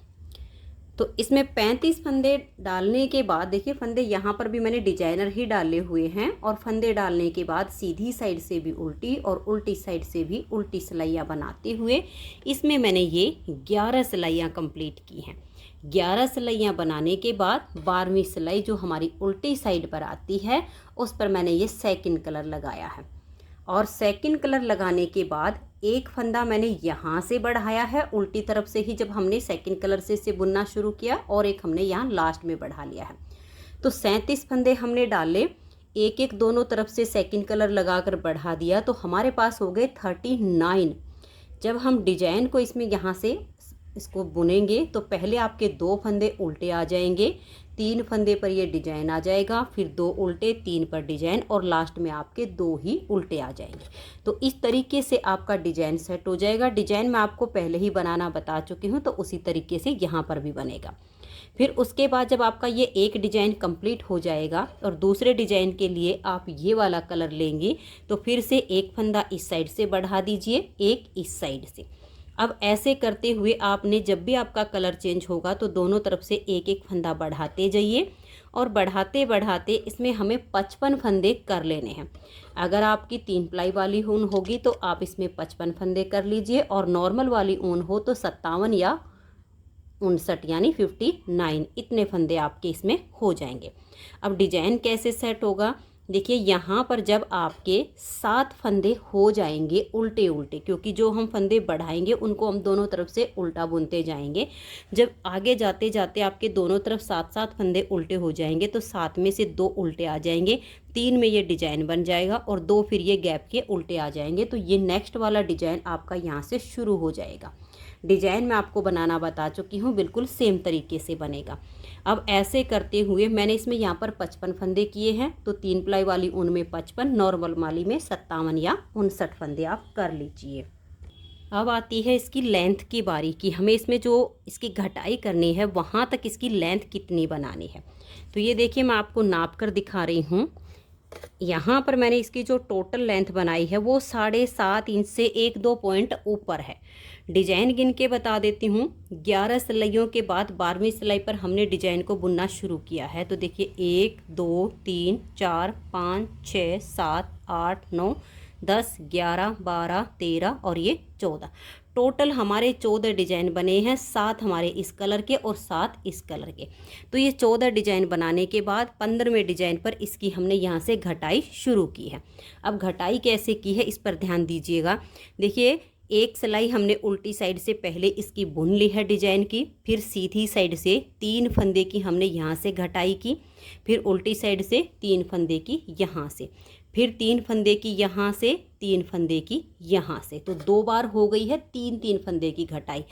तो इसमें 35 फंदे डालने के बाद देखिए फंदे यहाँ पर भी मैंने डिजाइनर ही डाले हुए हैं, और फंदे डालने के बाद सीधी साइड से भी उल्टी और उल्टी साइड से भी उल्टी सिलाइयाँ बनाते हुए इसमें मैंने ये 11 सिलाइयाँ कंप्लीट की हैं। 11 सिलाइयाँ बनाने के बाद 12वीं सिलाई जो हमारी उल्टी साइड पर आती है उस पर मैंने ये सेकंड कलर लगाया है। और सेकंड कलर लगाने के बाद एक फंदा मैंने यहाँ से बढ़ाया है उल्टी तरफ से ही, जब हमने सेकंड कलर से इसे बुनना शुरू किया, और एक हमने यहाँ लास्ट में बढ़ा लिया है। तो 37 फंदे हमने डाले, एक एक दोनों तरफ से सेकंड कलर लगाकर बढ़ा दिया, तो हमारे पास हो गए 39। जब हम डिजाइन को इसमें यहाँ से इसको बुनेंगे तो पहले आपके 2 फंदे उल्टे आ जाएंगे, 3 फंदे पर ये डिजाइन आ जाएगा, फिर 2 उल्टे, 3 पर डिजाइन, और लास्ट में आपके 2 ही उल्टे आ जाएंगे। तो इस तरीके से आपका डिजाइन सेट हो जाएगा। डिजाइन मैं आपको पहले ही बनाना बता चुकी हूँ, तो उसी तरीके से यहाँ पर भी बनेगा। फिर उसके बाद जब आपका ये एक डिजाइन कंप्लीट हो जाएगा और दूसरे डिजाइन के लिए आप ये वाला कलर लेंगे, तो फिर से एक फंदा इस साइड से बढ़ा दीजिए, एक इस साइड से। अब ऐसे करते हुए आपने जब भी आपका कलर चेंज होगा तो दोनों तरफ से एक एक फंदा बढ़ाते जाइए, और बढ़ाते बढ़ाते इसमें हमें 55 फंदे कर लेने हैं। अगर आपकी 3 प्लाई वाली ऊन होगी तो आप इसमें 55 फंदे कर लीजिए, और नॉर्मल वाली ऊन हो तो 57 या 59 यानी 59 इतने फंदे आपके इसमें हो जाएंगे। अब डिजाइन कैसे सेट होगा, देखिए यहाँ पर जब आपके 7 फंदे हो जाएंगे उल्टे उल्टे, क्योंकि जो हम फंदे बढ़ाएंगे उनको हम दोनों तरफ से उल्टा बुनते जाएंगे। जब आगे जाते जाते आपके दोनों तरफ 7 फंदे उल्टे हो जाएंगे तो 7 में से 2 उल्टे आ जाएंगे, 3 में ये डिजाइन बन जाएगा और 2 फिर ये गैप के उल्टे आ जाएंगे। तो ये नेक्स्ट वाला डिजाइन आपका यहाँ से शुरू हो जाएगा। डिजाइन मैं आपको बनाना बता चुकी हूँ, बिल्कुल सेम तरीके से बनेगा। अब ऐसे करते हुए मैंने इसमें यहाँ पर 55 फंदे किए हैं, तो 3 प्लाई वाली ऊन में 55, नॉर्मल वाली में 57 या 59 फंदे आप कर लीजिए। अब आती है इसकी लेंथ की बारी कि हमें इसमें जो इसकी घटाई करनी है वहाँ तक इसकी लेंथ कितनी बनानी है। तो ये देखिए मैं आपको नाप कर दिखा रही हूँ। यहाँ पर मैंने इसकी जो टोटल लेंथ बनाई है वो 7.5 इंच से 1-2 पॉइंट ऊपर है। डिजाइन गिन के बता देती हूँ। 11 सिलाइयों के बाद 12वीं सिलाई पर हमने डिजाइन को बुनना शुरू किया है। तो देखिए 1 2 3 4 5 6 7 8 9 10 11 12 13 और ये 14। टोटल हमारे 14 डिजाइन बने हैं, 7 हमारे इस कलर के और 7 इस कलर के। तो ये 14 डिजाइन बनाने के बाद 15वें डिजाइन पर इसकी हमने यहाँ से घटाई शुरू की है। अब घटाई कैसे की है इस पर ध्यान दीजिएगा। देखिए एक सिलाई हमने उल्टी साइड से पहले इसकी बुन ली है डिजाइन की, फिर सीधी साइड से 3 फंदे की हमने यहाँ से घटाई की, फिर उल्टी साइड से 3 फंदे की यहाँ से, फिर 3 फंदे की यहाँ से, 3 फंदे की यहाँ से। तो 2 बार हो गई है 3-3 फंदे की घटाई।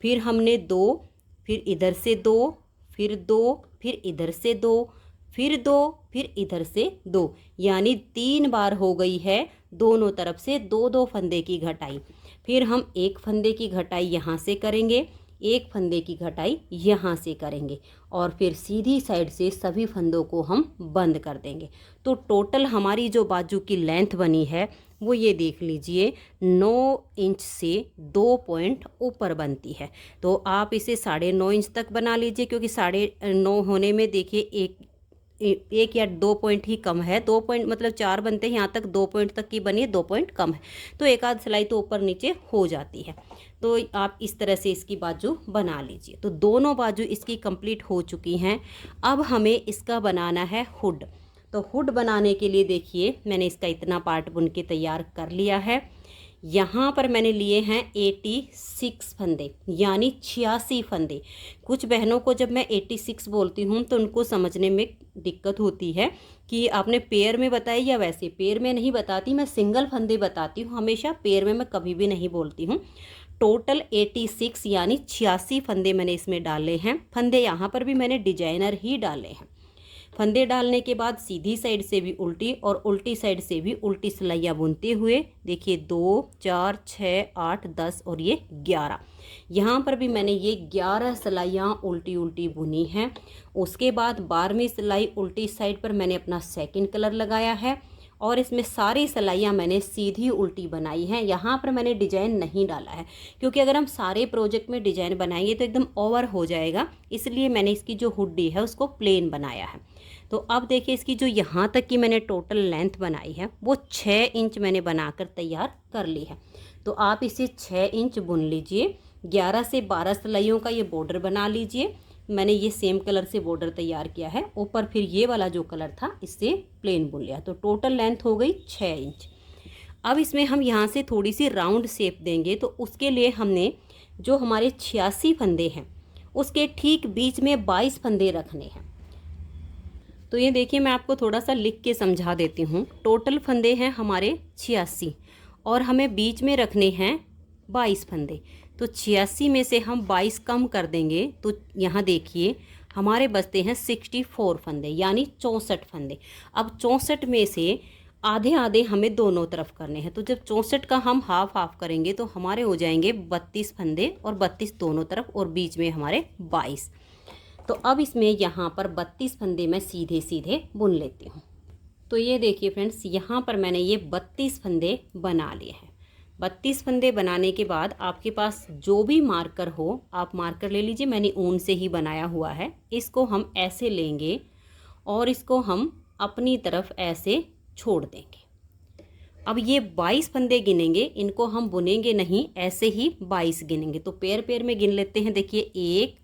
फिर हमने 2, फिर इधर से 2, फिर 2, फिर इधर से 2, फिर 2, फिर इधर से 2, यानी 3 बार हो गई है दोनों तरफ से 2-2 फंदे की घटाई। फिर हम 1 फंदे की घटाई यहाँ से करेंगे, 1 फंदे की घटाई यहाँ से करेंगे और फिर सीधी साइड से सभी फंदों को हम बंद कर देंगे। तो टोटल हमारी जो बाजू की लेंथ बनी है वो ये देख लीजिए 9 इंच से 2 पॉइंट ऊपर बनती है। तो आप इसे 9.5 इंच तक बना लीजिए, क्योंकि 9.5 होने में देखिए एक या 2 पॉइंट ही कम है। 2 पॉइंट मतलब 4 बनते हैं, यहाँ तक 2 पॉइंट तक की बनी है, 2 पॉइंट कम है तो एक आध सिलाई तो ऊपर नीचे हो जाती है। तो आप इस तरह से इसकी बाजू बना लीजिए। तो दोनों बाजू इसकी कंप्लीट हो चुकी हैं। अब हमें इसका बनाना है हुड। तो हुड बनाने के लिए देखिए मैंने इसका इतना पार्ट बुन के तैयार कर लिया है। यहाँ पर मैंने लिए हैं 86 फंदे, यानी 86 फंदे। कुछ बहनों को जब मैं 86 बोलती हूँ तो उनको समझने में दिक्कत होती है कि आपने पेयर में बताया या वैसे। पेयर में नहीं बताती मैं, सिंगल फंदे बताती हूँ हमेशा, पेयर में मैं कभी भी नहीं बोलती हूँ। टोटल 86 यानी 86 फंदे मैंने इसमें डाले हैं। फंदे यहाँ पर भी मैंने डिजाइनर ही डाले हैं। फंदे डालने के बाद सीधी साइड से भी उल्टी और उल्टी साइड से भी उल्टी सिलाइयाँ बुनते हुए देखिए 2 4 6 8 10 और ये 11। यहाँ पर भी मैंने ये 11 सिलाइयाँ उल्टी उल्टी बुनी हैं। उसके बाद 12वीं सिलाई उल्टी साइड पर मैंने अपना सेकंड कलर लगाया है और इसमें सारी सिलाइयाँ मैंने सीधी उल्टी बनाई हैं। यहाँ पर मैंने डिजाइन नहीं डाला है, क्योंकि अगर हम सारे प्रोजेक्ट में डिजाइन बनाएंगे तो एकदम ओवर हो जाएगा, इसलिए मैंने इसकी जो हुडी है उसको प्लेन बनाया है। तो अब देखिए इसकी जो यहाँ तक की मैंने टोटल लेंथ बनाई है वो 6 इंच मैंने बनाकर तैयार कर ली है। तो आप इसे 6 इंच बुन लीजिए। 11 से 12 सिलाइयों का ये बॉर्डर बना लीजिए। मैंने ये सेम कलर से बॉर्डर तैयार किया है, ऊपर फिर ये वाला जो कलर था इससे प्लेन बुन लिया। तो टोटल लेंथ हो गई 6 इंच। अब इसमें हम यहाँ से थोड़ी सी राउंड शेप देंगे, तो उसके लिए हमने जो हमारे 86 फंदे हैं उसके ठीक बीच में 22 फंदे रखने हैं। तो ये देखिए मैं आपको थोड़ा सा लिख के समझा देती हूँ। टोटल फंदे हैं हमारे 86 और हमें बीच में रखने हैं 22 फंदे। तो 86 में से हम 22 कम कर देंगे तो यहाँ देखिए हमारे बचते हैं 64 फंदे, यानी 64 फंदे। अब 64 में से आधे आधे हमें दोनों तरफ करने हैं। तो जब 64 का हम हाफ हाफ करेंगे तो हमारे हो जाएंगे 32 फंदे और 32 दोनों तरफ और बीच में हमारे 22। तो अब इसमें यहाँ पर 32 फंदे मैं सीधे सीधे बुन लेती हूँ। तो ये देखिए फ्रेंड्स, यहाँ पर मैंने ये 32 फंदे बना लिए हैं। 32 फंदे बनाने के बाद आपके पास जो भी मार्कर हो आप मार्कर ले लीजिए। मैंने ऊन से ही बनाया हुआ है। इसको हम ऐसे लेंगे और इसको हम अपनी तरफ ऐसे छोड़ देंगे। अब ये 22 फंदे गिनेंगे, इनको हम बुनेंगे नहीं, ऐसे ही 22 गिनेंगे। तो पेयर पेयर में गिन लेते हैं। देखिए 1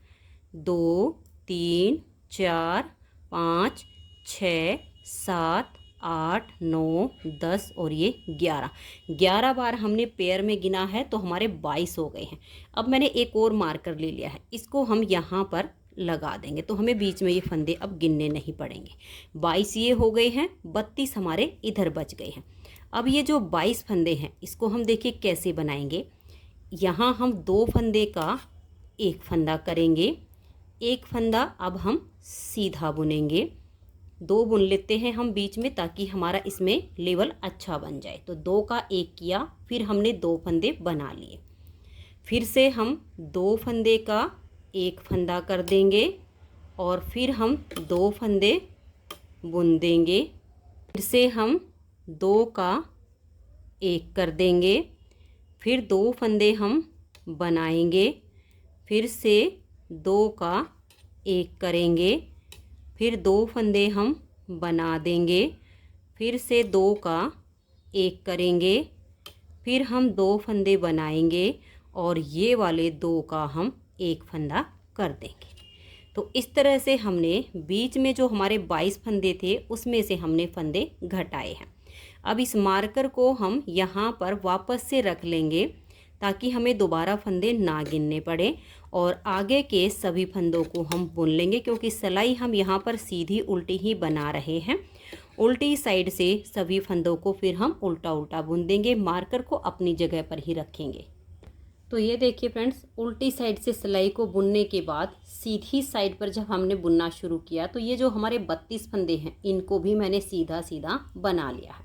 2 3 4 5 6 7 8 9 10 और ये 11 बार हमने पेयर में गिना है तो हमारे 22 हो गए हैं। अब मैंने एक और मार्कर ले लिया है, इसको हम यहाँ पर लगा देंगे तो हमें बीच में ये फंदे अब गिनने नहीं पड़ेंगे। 22 ये हो गए हैं, 32 हमारे इधर बच गए हैं। अब ये जो 22 फंदे हैं इसको हम देखिए कैसे बनाएंगे। यहाँ हम 2 फंदे का एक फंदा करेंगे, एक फंदा अब हम सीधा बुनेंगे। 2 बुन लेते हैं हम बीच में ताकि हमारा इसमें लेवल अच्छा बन जाए। तो 2 का एक किया, फिर हमने 2 फंदे बना लिए। फिर से हम 2 फंदे का एक फंदा कर देंगे और फिर हम 2 फंदे बुन देंगे। फिर से हम 2 का 1 कर देंगे, फिर 2 फंदे हम बनाएंगे, फिर से 2 का 1 करेंगे, फिर 2 फंदे हम बना देंगे, फिर से 2 का 1 करेंगे, फिर हम 2 फंदे बनाएंगे और ये वाले 2 का हम 1 फंदा कर देंगे। तो इस तरह से हमने बीच में जो हमारे 22 फंदे थे उसमें से हमने फंदे घटाए हैं। अब इस मार्कर को हम यहाँ पर वापस से रख लेंगे ताकि हमें दोबारा फंदे ना गिनने पड़े, और आगे के सभी फंदों को हम बुन लेंगे, क्योंकि सिलाई हम यहाँ पर सीधी उल्टी ही बना रहे हैं। उल्टी साइड से सभी फंदों को फिर हम उल्टा उल्टा बुन देंगे, मार्कर को अपनी जगह पर ही रखेंगे। तो ये देखिए फ्रेंड्स, उल्टी साइड से सिलाई को बुनने के बाद सीधी साइड पर जब हमने बुनना शुरू किया तो ये जो हमारे 32 फंदे हैं इनको भी मैंने सीधा सीधा बना लिया है।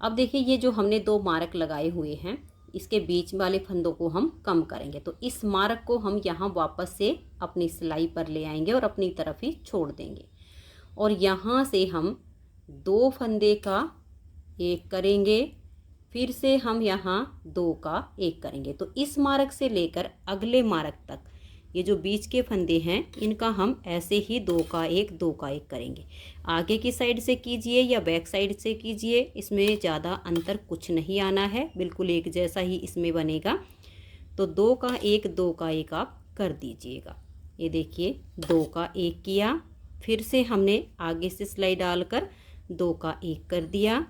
अब देखिए, ये जो हमने 2 मार्क लगाए हुए हैं इसके बीच वाले फंदों को हम कम करेंगे। तो इस मार्क को हम यहाँ वापस से अपनी सिलाई पर ले आएंगे और अपनी तरफ ही छोड़ देंगे, और यहाँ से हम 2 फंदे का 1 करेंगे, फिर से हम यहाँ 2 का 1 करेंगे। तो इस मार्क से लेकर अगले मार्क तक ये जो बीच के फंदे हैं इनका हम ऐसे ही 2 का 1 2 का 1 करेंगे। आगे की साइड से कीजिए या बैक साइड से कीजिए, इसमें ज़्यादा अंतर कुछ नहीं आना है, बिल्कुल एक जैसा ही इसमें बनेगा। तो 2 का 1 2 का 1 आप कर दीजिएगा। ये देखिए 2 का 1 किया, फिर से हमने आगे से सिलाई डालकर 2 का 1 कर दिया,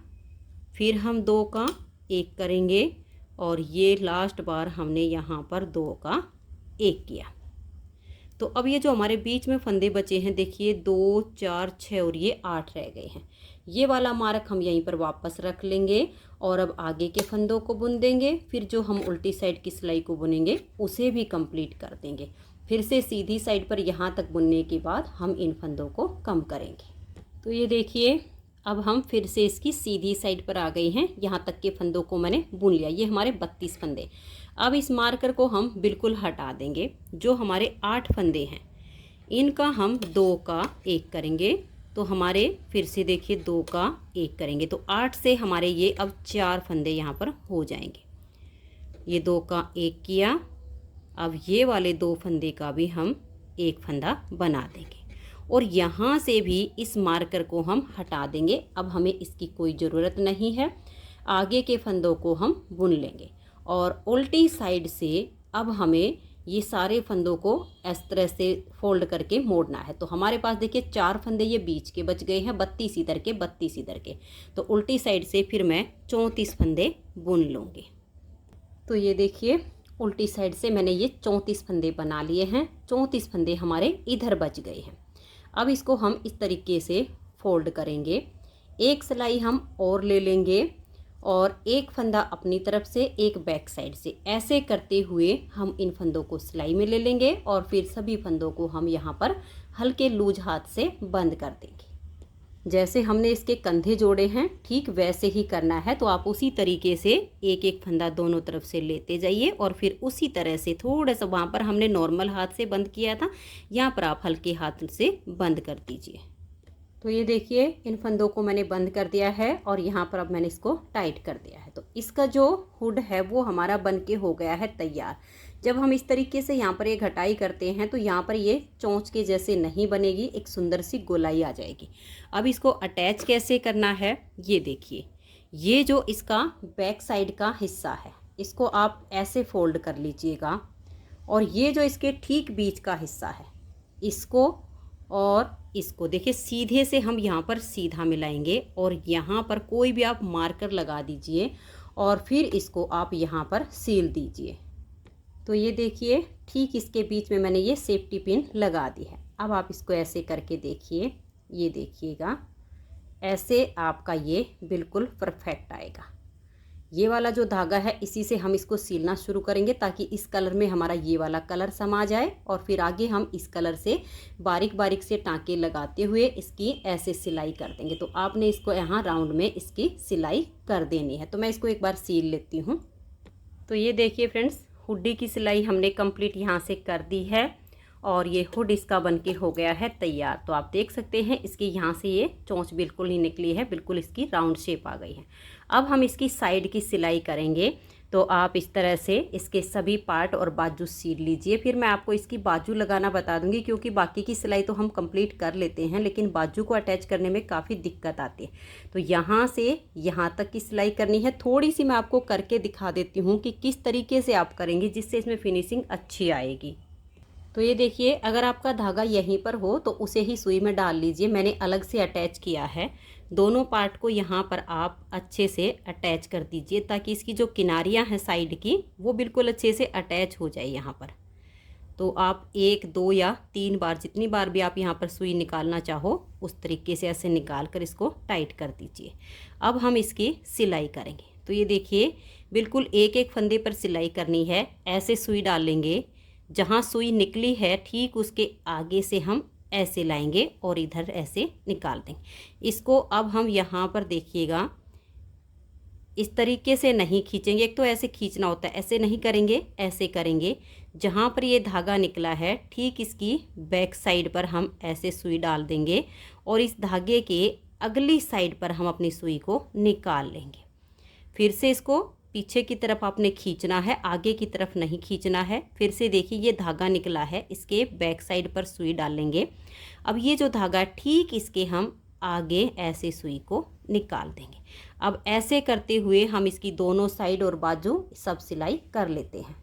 फिर हम 2 का 1 करेंगे और ये लास्ट बार हमने यहाँ पर 2 का 1 किया। तो अब ये जो हमारे बीच में फंदे बचे हैं, देखिए 2 4 6 और ये 8 रह गए हैं। ये वाला मार्क हम यहीं पर वापस रख लेंगे और अब आगे के फंदों को बुन देंगे। फिर जो हम उल्टी साइड की सिलाई को बुनेंगे उसे भी कंप्लीट कर देंगे। फिर से सीधी साइड पर यहाँ तक बुनने के बाद हम इन फंदों को कम करेंगे। तो ये देखिए, अब हम फिर से इसकी सीधी साइड पर आ गए हैं। यहाँ तक के फंदों को मैंने बुन लिया। ये हमारे 32 फंदे। अब इस मार्कर को हम बिल्कुल हटा देंगे। जो हमारे 8 फंदे हैं इनका हम 2 का 1 करेंगे। तो हमारे फिर से देखिए 2 का 1 करेंगे, तो 8 से हमारे ये अब 4 फंदे यहाँ पर हो जाएंगे। ये 2 का 1 किया, अब ये वाले 2 फंदे का भी हम 1 फंदा बना देंगे और यहाँ से भी इस मार्कर को हम हटा देंगे। अब हमें इसकी कोई ज़रूरत नहीं है। आगे के फंदों को हम बुन लेंगे और उल्टी साइड से अब हमें ये सारे फंदों को इस तरह से फोल्ड करके मोड़ना है। तो हमारे पास देखिए 4 फंदे ये बीच के बच गए हैं, 32 इधर के 32 इधर के। तो उल्टी साइड से फिर मैं 34 फंदे बुन लूँगी। तो ये देखिए, उल्टी साइड से मैंने ये 34 फंदे बना लिए हैं। 34 फंदे हमारे इधर बच गए हैं। अब इसको हम इस तरीके से फोल्ड करेंगे। एक सिलाई हम और ले लेंगे और एक फंदा अपनी तरफ से, एक बैक साइड से, ऐसे करते हुए हम इन फंदों को सिलाई में ले लेंगे और फिर सभी फंदों को हम यहाँ पर हल्के लूज हाथ से बंद कर देंगे। जैसे हमने इसके कंधे जोड़े हैं ठीक वैसे ही करना है। तो आप उसी तरीके से एक एक फंदा दोनों तरफ से लेते जाइए और फिर उसी तरह से थोड़ा सा, वहाँ पर हमने नॉर्मल हाथ से बंद किया था, यहाँ पर आप हल्के हाथ से बंद कर दीजिए। तो ये देखिए, इन फंदों को मैंने बंद कर दिया है और यहाँ पर अब मैंने इसको टाइट कर दिया है। तो इसका जो हुड है वो हमारा बन के हो गया है तैयार। जब हम इस तरीके से यहाँ पर ये घटाई करते हैं तो यहाँ पर ये चोंच के जैसे नहीं बनेगी, एक सुंदर सी गोलाई आ जाएगी। अब इसको अटैच कैसे करना है ये देखिए। ये जो इसका बैक साइड का हिस्सा है इसको आप ऐसे फोल्ड कर लीजिएगा और ये जो इसके ठीक बीच का हिस्सा है इसको और इसको देखिए सीधे से हम यहाँ पर सीधा मिलाएंगे और यहाँ पर कोई भी आप मार्कर लगा दीजिए और फिर इसको आप यहाँ पर सील दीजिए। तो ये देखिए, ठीक इसके बीच में मैंने ये सेफ्टी पिन लगा दी है। अब आप इसको ऐसे करके देखिए, ये देखिएगा, ऐसे आपका ये बिल्कुल परफेक्ट आएगा। ये वाला जो धागा है इसी से हम इसको सीलना शुरू करेंगे ताकि इस कलर में हमारा ये वाला कलर समा जाए और फिर आगे हम इस कलर से बारीक बारीक से टाँके लगाते हुए इसकी ऐसे सिलाई कर देंगे। तो आपने इसको यहाँ राउंड में इसकी सिलाई कर देनी है। तो मैं इसको एक बार सील लेती हूँ। तो ये देखिए फ्रेंड्स, हुड्डी की सिलाई हमने कंप्लीट यहाँ से कर दी है और ये हुड इसका बनके हो गया है तैयार। तो आप देख सकते हैं इसकी यहाँ से ये चोंच बिल्कुल नहीं निकली है, बिल्कुल इसकी राउंड शेप आ गई है। अब हम इसकी साइड की सिलाई करेंगे। तो आप इस तरह से इसके सभी पार्ट और बाजू सील लीजिए। फिर मैं आपको इसकी बाजू लगाना बता दूंगी, क्योंकि बाकी की सिलाई तो हम कंप्लीट कर लेते हैं, लेकिन बाजू को अटैच करने में काफ़ी दिक्कत आती है। तो यहाँ से यहाँ तक की सिलाई करनी है। थोड़ी सी मैं आपको करके दिखा देती हूँ कि किस तरीके से आप करेंगे जिससे इसमें फिनिशिंग अच्छी आएगी। तो ये देखिए, अगर आपका धागा यहीं पर हो तो उसे ही सुई में डाल लीजिए। मैंने अलग से अटैच किया है। दोनों पार्ट को यहाँ पर आप अच्छे से अटैच कर दीजिए, ताकि इसकी जो किनारियाँ हैं साइड की वो बिल्कुल अच्छे से अटैच हो जाए यहाँ पर। तो आप 1, 2 या 3 बार, जितनी बार भी आप यहाँ पर सुई निकालना चाहो उस तरीके से ऐसे निकाल कर इसको टाइट कर दीजिए। अब हम इसकी सिलाई करेंगे। तो ये देखिए, बिल्कुल एक एक फंदे पर सिलाई करनी है। ऐसे सुई डालेंगे, जहाँ सुई निकली है ठीक उसके आगे से हम ऐसे लाएंगे और इधर ऐसे निकाल देंगे इसको। अब हम यहाँ पर देखिएगा, इस तरीके से नहीं खींचेंगे। एक तो ऐसे खींचना होता है, ऐसे नहीं करेंगे, ऐसे करेंगे। जहाँ पर ये धागा निकला है ठीक इसकी बैक साइड पर हम ऐसे सुई डाल देंगे और इस धागे के अगली साइड पर हम अपनी सुई को निकाल लेंगे। फिर से इसको पीछे की तरफ आपने खींचना है, आगे की तरफ नहीं खींचना है। फिर से देखिए, ये धागा निकला है, इसके बैक साइड पर सुई डालेंगे। अब ये जो धागा ठीक इसके हम आगे ऐसे सुई को निकाल देंगे। अब ऐसे करते हुए हम इसकी दोनों साइड और बाजू सब सिलाई कर लेते हैं।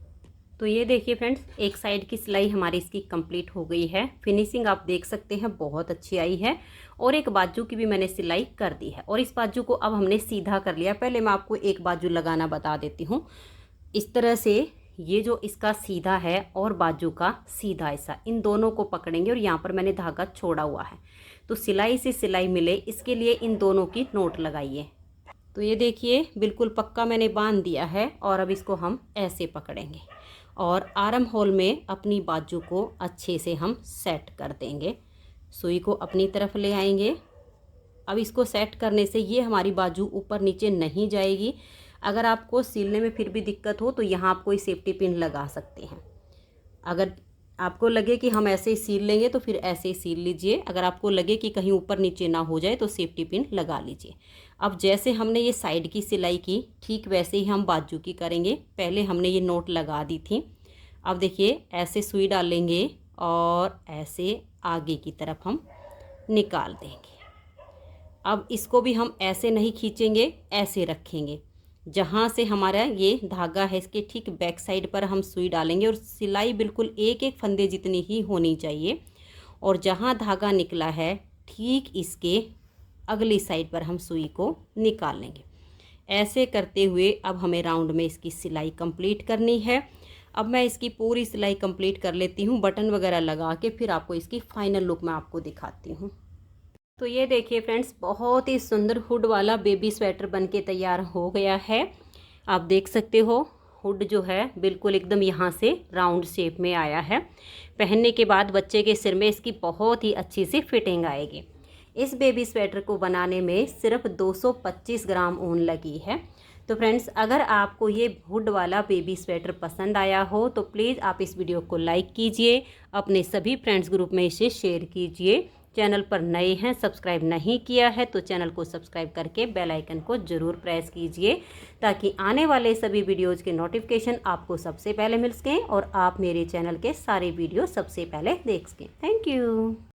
तो ये देखिए फ्रेंड्स, एक साइड की सिलाई हमारी इसकी कंप्लीट हो गई है। फिनिशिंग आप देख सकते हैं बहुत अच्छी आई है। और एक बाजू की भी मैंने सिलाई कर दी है और इस बाजू को अब हमने सीधा कर लिया। पहले मैं आपको एक बाजू लगाना बता देती हूँ। इस तरह से ये जो इसका सीधा है और बाजू का सीधा हिस्सा, इन दोनों को पकड़ेंगे और यहाँ पर मैंने धागा छोड़ा हुआ है, तो सिलाई से सिलाई मिले इसके लिए इन दोनों की नोट लगाइए। तो ये देखिए, बिल्कुल पक्का मैंने बांध दिया है और अब इसको हम ऐसे पकड़ेंगे और आर्म होल में अपनी बाजू को अच्छे से हम सेट कर देंगे। सुई को अपनी तरफ ले आएंगे। अब इसको सेट करने से ये हमारी बाजू ऊपर नीचे नहीं जाएगी। अगर आपको सिलने में फिर भी दिक्कत हो तो यहाँ आप कोई सेफ्टी पिन लगा सकते हैं। अगर आपको लगे कि हम ऐसे ही सील लेंगे तो फिर ऐसे ही सील लीजिए। अगर आपको लगे कि कहीं ऊपर नीचे ना हो जाए तो सेफ्टी पिन लगा लीजिए। अब जैसे हमने ये साइड की सिलाई की ठीक वैसे ही हम बाजू की करेंगे। पहले हमने ये नोट लगा दी थी। अब देखिए, ऐसे सुई डालेंगे और ऐसे आगे की तरफ हम निकाल देंगे। अब इसको भी हम ऐसे नहीं खींचेंगे, ऐसे रखेंगे। जहाँ से हमारा ये धागा है इसके ठीक बैक साइड पर हम सुई डालेंगे और सिलाई बिल्कुल एक एक फंदे जितनी ही होनी चाहिए। और जहाँ धागा निकला है ठीक इसके अगली साइड पर हम सुई को निकाल लेंगे। ऐसे करते हुए अब हमें राउंड में इसकी सिलाई कंप्लीट करनी है। अब मैं इसकी पूरी सिलाई कंप्लीट कर लेती हूँ बटन वगैरह लगा के, फिर आपको इसकी फाइनल लुक मैं आपको दिखाती हूँ। तो ये देखिए फ्रेंड्स, बहुत ही सुंदर हुड वाला बेबी स्वेटर बनके तैयार हो गया है। आप देख सकते हो हुड जो है बिल्कुल एकदम यहाँ से राउंड शेप में आया है। पहनने के बाद बच्चे के सिर में इसकी बहुत ही अच्छी सी फिटिंग आएगी। इस बेबी स्वेटर को बनाने में सिर्फ 225 ग्राम ऊन लगी है। तो फ्रेंड्स, अगर आपको ये हुड वाला बेबी स्वेटर पसंद आया हो तो प्लीज़ आप इस वीडियो को लाइक कीजिए, अपने सभी फ्रेंड्स ग्रुप में इसे शेयर कीजिए। चैनल पर नए हैं, सब्सक्राइब नहीं किया है तो चैनल को सब्सक्राइब करके बेल आइकन को ज़रूर प्रेस कीजिए, ताकि आने वाले सभी वीडियोज़ के नोटिफिकेशन आपको सबसे पहले मिल सकें और आप मेरे चैनल के सारे वीडियो सबसे पहले देख सकें। Thank you.